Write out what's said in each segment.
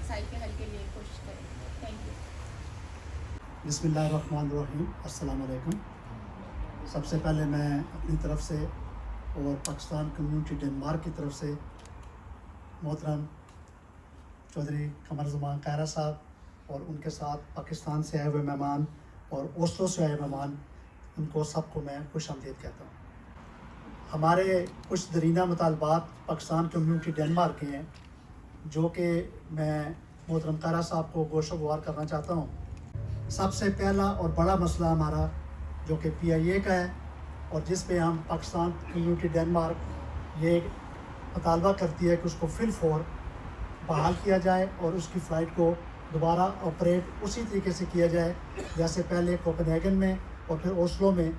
مسائل کے حل کے لیے کوشش کریں. Thank you. بسم اللہ الرحمن الرحیم. السلام علیکم. سب سے پہلے میں اپنی طرف سے اور پاکستان کمیونٹی ڈنمارک کی طرف سے محترم چودھری قمر زمان قاہرہ صاحب اور ان کے ساتھ پاکستان سے آئے ہوئے مہمان اور اوسلو سے آئے مہمان، ان کو سب کو میں خوش آمدید کہتا ہوں. ہمارے کچھ درینہ مطالبات پاکستان کمیونٹی ڈنمارک کے ہیں جو کہ میں محترم قاہرہ صاحب کو گوشہ گوار کرنا چاہتا ہوں. سب سے پہلا اور بڑا مسئلہ ہمارا جو کہ PIA کا ہے اور جس پہ ہم پاکستان کمیونٹی ڈنمارک یہ مطالبہ کرتی ہے کہ اس کو فی الفور بحال کیا جائے اور اس کی فلائٹ کو دوبارہ آپریٹ اسی طریقے سے کیا جائے جیسے پہلے کوپن ہیگن میں اور پھر اوسلو میں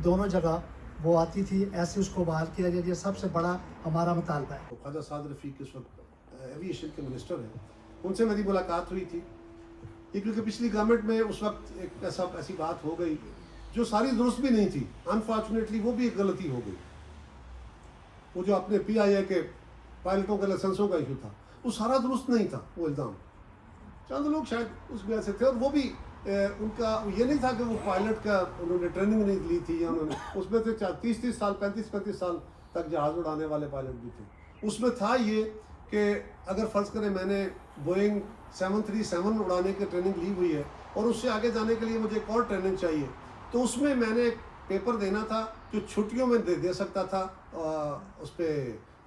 دونوں جگہ وہ آتی تھی، ایسے اس کو بحال کیا جائے. یہ سب سے بڑا ہمارا مطالبہ ہے. خواجہ سعد رفیق اس وقت ایویشن کے منسٹر ہیں، ان سے میری ملاقات ہوئی تھی. یہ کیونکہ پچھلی گورنمنٹ میں اس وقت ایک ایسی بات ہو گئی جو ساری درست بھی نہیں تھی. انفارچونیٹلی وہ بھی ایک غلطی ہو گئی. وہ جو اپنے PIA کے پائلٹوں کے لائسنسوں کا ایشو تھا وہ سارا درست نہیں تھا. وہ الزام چند لوگ شاید اس وجہ سے تھے، اور وہ بھی ان کا یہ نہیں تھا کہ وہ پائلٹ کا انہوں نے ٹریننگ نہیں لی تھی، یا انہوں نے اس میں سے 30 سال 35 سال تک جہاز اڑانے والے پائلٹ بھی تھے. اس میں تھا یہ کہ اگر فرض کریں میں نے بوئنگ 737 اڑانے کی ٹریننگ لی ہوئی ہے اور اس سے آگے جانے کے لیے مجھے ایک اور ٹریننگ چاہیے، تو اس میں میں نے ایک پیپر دینا تھا جو چھٹیوں میں دے سکتا تھا، اس پہ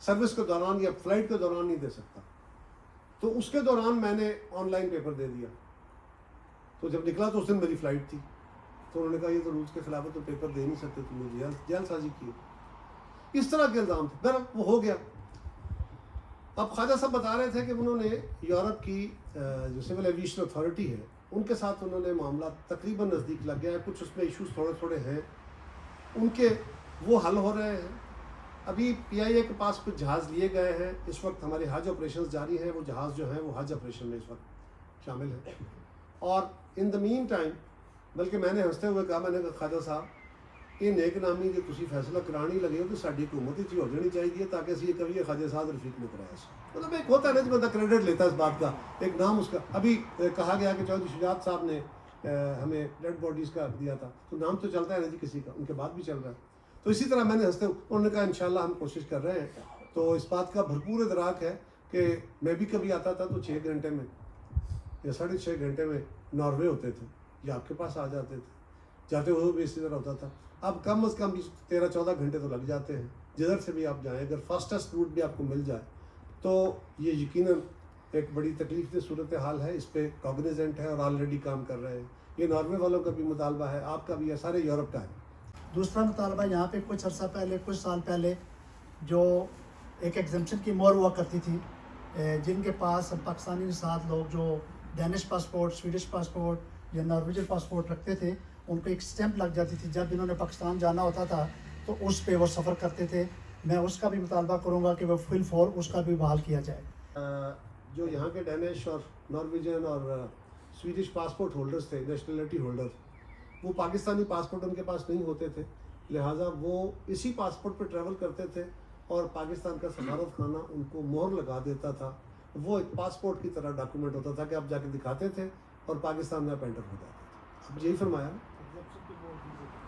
سروس کے دوران یا فلائٹ کے دوران نہیں دے سکتا. تو اس کے دوران میں نے آن لائن پیپر دے دیا. تو جب نکلا تو اس دن میری فلائٹ تھی. تو انہوں نے کہا یہ تو رولز کے خلاف ہے، تو پیپر دے نہیں سکتے، تم نے جیل سازی کی. اس طرح کے الزام تھے. بہرحال وہ ہو گیا. اب خواجہ صاحب بتا رہے تھے کہ انہوں نے یورپ کی جو سول ایویشن اتھارٹی ہے ان کے ساتھ انہوں نے معاملہ تقریباً نزدیک لگ گیا ہے. کچھ اس میں ایشوز تھوڑے ہیں ان کے، وہ حل ہو رہے ہیں. ابھی PIA کے پاس کچھ جہاز لیے گئے ہیں. اس وقت ہمارے حج آپریشنز جاری ہیں. وہ جہاز جو ہیں وہ حج آپریشن میں اس وقت شامل ہیں. اور ان دا مین ٹائم بلکہ میں نے ہنستے ہوئے کہا، میں نے کہا خواجہ صاحب یہ نیک نامی جو تسی فیصلہ کرانی لگے ہو تو ساری حکومت ہی ہو جانی چاہیے تاکہ اسی یہ کبھی خواجہ صاحب رفیق نے کرایا. مطلب ایک ہوتا ہے نا جو بندہ کریڈٹ لیتا ہے اس بات کا، ایک نام اس کا. ابھی کہا گیا کہ چودھری شجاعت صاحب نے ہمیں ڈیڈ باڈیز کا دیا تھا، تو نام تو چلتا ہے نا جی کسی کا، ان کے بعد بھی چل رہا ہے. تو اسی طرح میں نے ہنستے انہوں نے کہا انشاءاللہ ہم کوشش کر رہے ہیں. تو اس بات کا بھرپور ادراک ہے کہ میں بھی کبھی آتا تھا تو 6 گھنٹے میں یا 6.5 گھنٹے میں ناروے ہوتے تھے یا آپ کے پاس آ جاتے تھے. جاتے ہوئے بھی اسی طرح ہوتا تھا. اب کم از کم 13-14 گھنٹے تو لگ جاتے ہیں جدھر سے بھی آپ جائیں. اگر فاسٹسٹ روٹ بھی آپ کو مل جائے تو یہ یقیناً ایک بڑی تکلیف دہ صورتحال ہے. اس پہ کاگنیزنٹ ہے اور آلریڈی کام کر رہے ہیں. یہ ناروے والوں کا بھی مطالبہ ہے، آپ کا بھی ہے، سارے یورپ کا ہے. دوسرا مطالبہ یہاں پہ کچھ عرصہ پہلے، کچھ سال پہلے جو ایک ایگزمپشن کی مور ہوا کرتی تھی، جن کے پاس پاکستانی نژاد لوگ جو ڈینش پاسپورٹ، سویڈش پاسپورٹ یا نارویجن پاسپورٹ رکھتے تھے، ان کو ایک سٹیمپ لگ جاتی تھی جب انہوں نے پاکستان جانا ہوتا تھا تو اس پہ وہ سفر کرتے تھے. میں اس کا بھی مطالبہ کروں گا کہ وہ فل فور اس کا بھی بحال کیا جائے. جو یہاں کے ڈینش اور نارویجن اور سویڈش پاسپورٹ ہولڈرز تھے، نیشنلٹی ہولڈرز، وہ پاکستانی پاسپورٹ ان کے پاس نہیں ہوتے تھے، لہٰذا وہ اسی پاسپورٹ پہ ٹریول کرتے تھے اور پاکستان کا سفارت خانہ ان کو مہر لگا دیتا تھا. وہ ایک پاسپورٹ کی طرح ڈاکومنٹ ہوتا تھا کہ آپ جا کے دکھاتے تھے اور پاکستان میں پینٹر ہو جاتے تھے. اب یہی فرمایا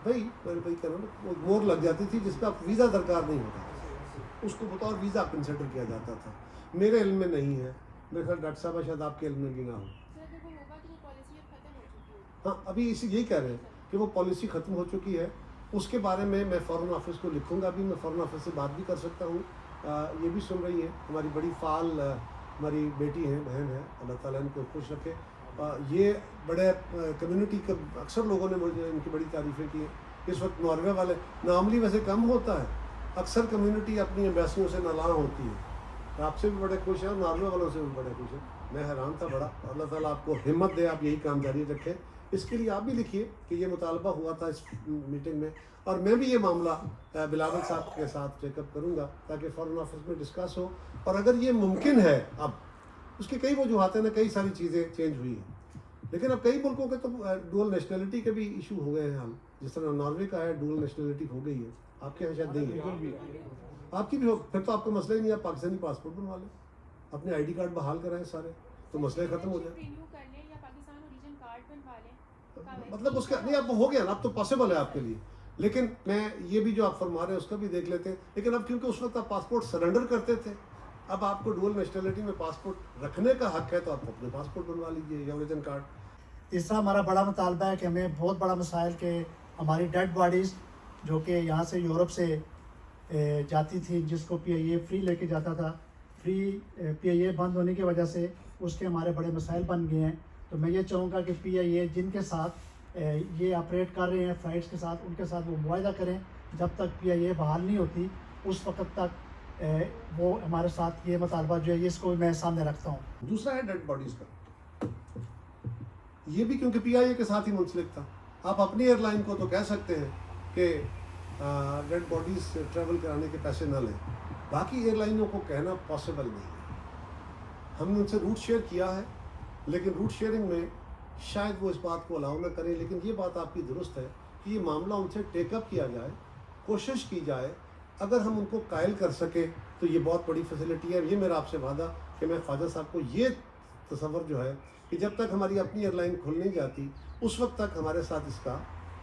بھائی، میں بھائی کہہ رہا ہوں، وہ مہر لگ جاتی تھی جس پہ آپ ویزا درکار نہیں ہوتا تھا، اس کو بطور ویزا کنسیڈر کیا جاتا تھا. میرے علم میں نہیں ہے، میرے خیال ڈاکٹر صاحب شاید آپ کے علم میں بھی نہ ہو. ہاں، ابھی یہی کہہ رہے ہیں کہ وہ پالیسی ختم ہو چکی ہے. اس کے بارے میں فورن آفس کو لکھوں گا. ابھی میں فورن آفس سے بات بھی کر سکتا ہوں. یہ بھی سن رہی ہے ہماری بڑی فعال ہماری بیٹی ہیں، بہن ہے، اللہ تعالیٰ ان کو خوش رکھے. یہ بڑے کمیونٹی کے اکثر لوگوں نے مجھے ان کی بڑی تعریفیں کی ہیں. اس وقت ناروے والے نارملی ویسے کم ہوتا ہے، اکثر کمیونٹی اپنی ایمبیسیوں سے نالاں ہوتی ہے. آپ سے بھی بڑے خوش ہیں اور ناروے والوں سے بھی بڑے خوش ہیں. میں حیران تھا بڑا. اللہ تعالیٰ آپ کو ہمت دے، آپ یہی کام جاری رکھیں. اس کے لیے آپ بھی لکھیے کہ یہ مطالبہ ہوا تھا اس میٹنگ میں، اور میں بھی یہ معاملہ بلاول صاحب کے ساتھ چیک اپ کروں گا تاکہ فورن آفس میں ڈسکس ہو. اور اگر یہ ممکن ہے، اب اس کی کئی وجوہات ہیں نا، کئی ساری چیزیں چینج ہوئی ہیں، لیکن اب کئی ملکوں کے تو ڈول نیشنلٹی کے بھی ایشو ہو گئے ہیں. ہم جس طرح ناروے کا ہے، ڈول نیشنلٹی ہو گئی ہے. آپ کے یہاں شاید نہیں ہے، آپ کی بھی ہو. پھر تو آپ کو مسئلہ ہی نہیں ہے، آپ پاکستانی پاسپورٹ بنوا لیں، اپنے ID کارڈ بحال کرائیں سارے. تو تو مسئلہ ختم ہو جائے. رینیو کر لیں یا پاکستان اوریجن کارڈ بنوا لیں. مطلب اس کا نہیں، اب ہو گیا نا، اب تو پاسبل ہے آپ کے لیے. لیکن میں یہ بھی جو آپ فرما رہے ہیں اس کا بھی دیکھ لیتے ہیں. لیکن اب کیونکہ اس وقت آپ پاسپورٹ سرنڈر کرتے تھے، اب آپ کو ڈول نیشنلٹی میں پاسپورٹ رکھنے کا حق ہے، تو آپ اپنے پاسپورٹ بنوا لیجیے یا اوریجن کارڈ. تیسرا ہمارا بڑا مطالبہ ہے کہ ہمیں بہت بڑا مسائل کہ ہماری ڈیڈ باڈیز جو کہ یہاں سے یورپ سے جاتی تھی، جس کو پی آئی اے فری لے کے جاتا تھا، فری پی آئی اے بند ہونے کی وجہ سے اس کے ہمارے بڑے مسائل بن گئے ہیں. تو میں یہ چاہوں گا کہ پی آئی اے جن کے ساتھ یہ آپریٹ کر رہے ہیں فلائٹس کے ساتھ، ان کے ساتھ وہ معاہدہ کریں. جب تک پی آئی اے بحال نہیں ہوتی اس وقت تک وہ ہمارے ساتھ یہ مطالبہ جو ہے اس کو میں سامنے رکھتا ہوں. دوسرا ہے ڈیڈ باڈیز کا، یہ بھی کیونکہ پی آئی اے کے ساتھ ہی منسلک تھا. آپ اپنی ایئر لائن کو تو کہہ سکتے ہیں کہ ڈیڈ باڈیز ٹریول کرانے کے پیسے نہ لیں، باقی ایئر لائنوں کو کہنا پاسبل نہیں ہے. ہم نے ان سے روٹ شیئر کیا ہے، لیکن روٹ شیئرنگ میں شاید وہ اس بات کو الاؤ نہ کریں. لیکن یہ بات آپ کی درست ہے کہ یہ معاملہ ان سے ٹیک اپ کیا جائے، کوشش کی جائے. اگر ہم ان کو قائل کر سکیں تو یہ بہت بڑی فیسلٹی ہے. یہ میرا آپ سے وعدہ کہ میں خواجہ صاحب کو یہ تصور جو ہے کہ جب تک ہماری اپنی ایئر لائن کھل نہیں جاتی اس وقت تک ہمارے ساتھ اس کا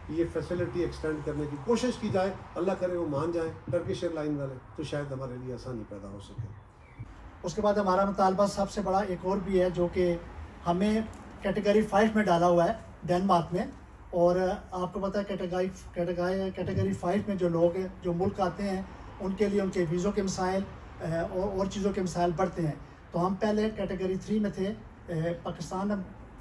یہ فیسلٹی ایکسٹینڈ کرنے کی کوشش کی جائے. اللہ کرے وہ مان جائیں ٹرکش ایئر لائن والے، تو شاید ہمارے لیے آسانی پیدا ہو سکے. اس کے بعد ہمارا مطالبہ سب سے بڑا ایک اور بھی ہے جو کہ ہمیں کیٹیگری 5 میں ڈالا ہوا ہے ڈینمارک میں. اور آپ کو پتہ ہے کیٹیگری 5 میں جو لوگ ہیں جو ملک آتے ہیں ان کے لیے ان کے ویزوں کے مسائل اور چیزوں کے مسائل بڑھتے ہیں. تو ہم پہلے کیٹیگری 3 میں تھے. پاکستان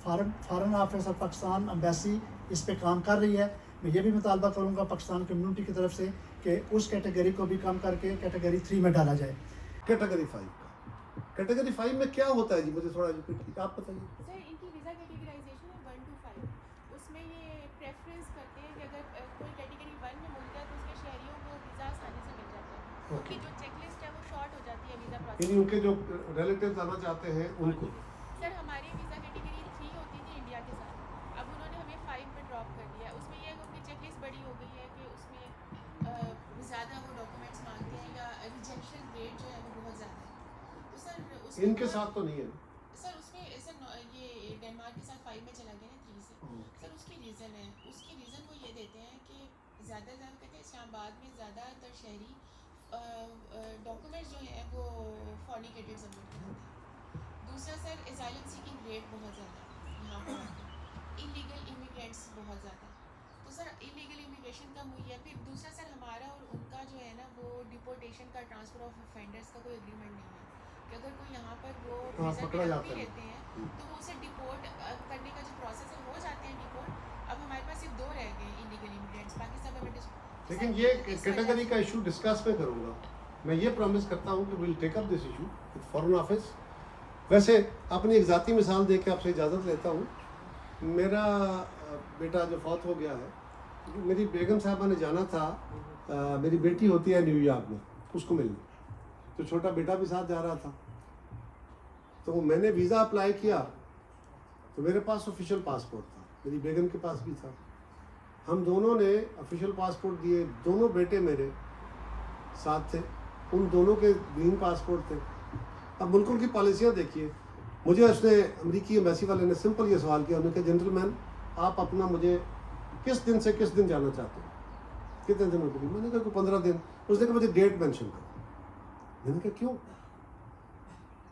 فارن آفس اور پاکستان امبیسی اس پہ کام کر رہی ہے. میں یہ بھی مطالبہ کروں گا پاکستان کمیونٹی کی طرف سے کہ اس کیٹیگری کو بھی کم کر کے کیٹیگری 3 میں ڈالا جائے. کیٹیگری 5 میں کیا ہوتا ہے جی؟ مجھے تھوڑا آپ بتائیے. سر ان کی ویزا کیٹیگرائزیشن ہے 1 to 5. اس میں یہ پریفرنس کرتے ہیں کہ اگر کوئی کیٹیگری 1 میں ملتا ہے تو اس کے شہریوں کو ویزا آسانی سے مل جاتا ہے. ان کی جو چیک لسٹ ہے وہ شارٹ ہو جاتی ہے ویزا پروسیس. یعنی ان کے جو ریلیٹیوز آنا چاہتے ہیں ان کو. سر ہماری ویزا کیٹیگری 3 ہوتی تھی انڈیا کے ساتھ، اب انہوں نے ہمیں 5 پہ ڈراپ کر دیا. اس میں یہ ہے کہ ان کی چیک لسٹ بڑی ہو گئی ہے کہ اس میں زیادہ وہ ڈاکومنٹس مانگتے ہیں یا ریجیکشن ریٹ جو ہے وہ بہت زیادہ ہے. تو سر ان کے ساتھ تو نہیں ہے سر اس میں سر یہ ڈینمارک کے ساتھ 5 میں چلا گیا نا 3 سے. سر اس کی ریزن ہے، اس کی ریزن وہ یہ دیتے ہیں کہ زیادہ تر کہتے ہیں اسلام آباد میں زیادہ تر شہری ڈاکومنٹس جو ہیں وہ فارنیکیٹڈ سبمٹ کراتے ہیں. دوسرا سر اسائلم سیکنگ ریٹ بہت زیادہ ہے یہاں پر، انلیگل امیگرینٹس بہت زیادہ. تو سر انلیگل امیگریشن کم ہوئی ہے. پھر دوسرا سر ہمارا اور ان کا جو ہے نا وہ ڈپورٹیشن کا ٹرانسفر آف افینڈرس کا کوئی اگریمنٹ نہیں ہے کہ اگر کوئی یہاں پر وہ پکڑا جاتا ہے لیتے ہیں تو وہ اسے ڈپورٹ کرنے کا جو پروسیس ہے ہو جاتے ہیں ڈپورٹ. اب ہمارے پاس صرف 2 رہ گئے ہیں انلیگل امیگرینٹس، باقی سب ہمیں. لیکن یہ کیٹیگری کا ایشو ڈسکس میں کروں گا. میں یہ پرومس کرتا ہوں کہ we'll take up this issue with foreign office. ویسے اپنی ایک ذاتی مثال دے کے آپ سے اجازت لیتا ہوں. میرا بیٹا جو فوت ہو گیا ہے، میری بیگم صاحبہ نے جانا تھا، میری بیٹی ہوتی ہے نیو یارک میں، اس کو ملنے، تو چھوٹا بیٹا بھی ساتھ جا رہا تھا. تو میں نے ویزا اپلائی کیا تو میرے پاس آفیشیل پاسپورٹ تھا، میری بیگم کے پاس بھی تھا. ہم دونوں نے آفیشیل پاسپورٹ دیے. دونوں بیٹے میرے ساتھ تھے، ان دونوں کے گرین پاسپورٹ تھے. اب ملکوں کی پالیسیاں دیکھیے. مجھے اس نے امریکی ایمبیسی والے نے سمپل یہ سوال کیا، انہوں نے کہا جنٹل مین آپ اپنا مجھے کس دن سے کس دن جانا چاہتے ہیں، کتنے دنوں کے لیے؟ میں نے کہا کوئی 15 دن. اس نے کہا مجھے ڈیٹ مینشن کرو. میں نے کہا کیوں؟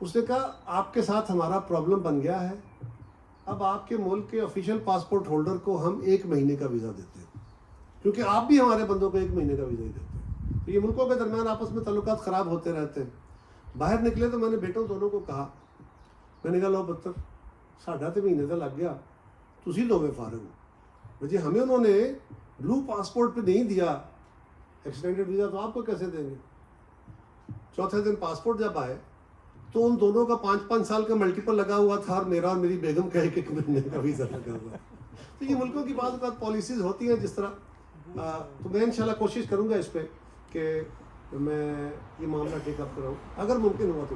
اس نے کہا آپ کے ساتھ ہمارا پرابلم بن گیا ہے، اب آپ کے ملک کے آفیشیل پاسپورٹ ہولڈر کو ہم 1 مہینے کا ویزا دیتے ہیں، کیونکہ آپ بھی ہمارے بندوں کو 1 مہینے کا ویزا ہی دیتے ہیں. تو یہ ملکوں کے درمیان آپس میں تعلقات خراب ہوتے رہتے ہیں. باہر نکلے تو میں نے بیٹوں دونوں کو کہا، میں نے کہا لو پتر ساڈا تو مہینے کا لگ گیا، تسی لوگے فارغ ہو. جی ہمیں انہوں نے بلو پاسپورٹ پہ نہیں دیا ایکسٹینڈیڈ ویزا، تو آپ کو کیسے دیں گے؟ چوتھے دن پاسپورٹ جب آئے تو ان دونوں کا 5-5 سال کا ملٹیپل لگا ہوا تھا اور میرا اور میری بیگم کا 1 مہینے کا ویزا لگا ہوا. تو یہ ملکوں کی بعض اوقات پالیسیز ہوتی ہیں جس طرح. تو میں انشاءاللہ کوشش کروں گا اس پہ کہ میں یہ معاملہ ٹیک اپ کراؤں اگر ممکن ہوا تو.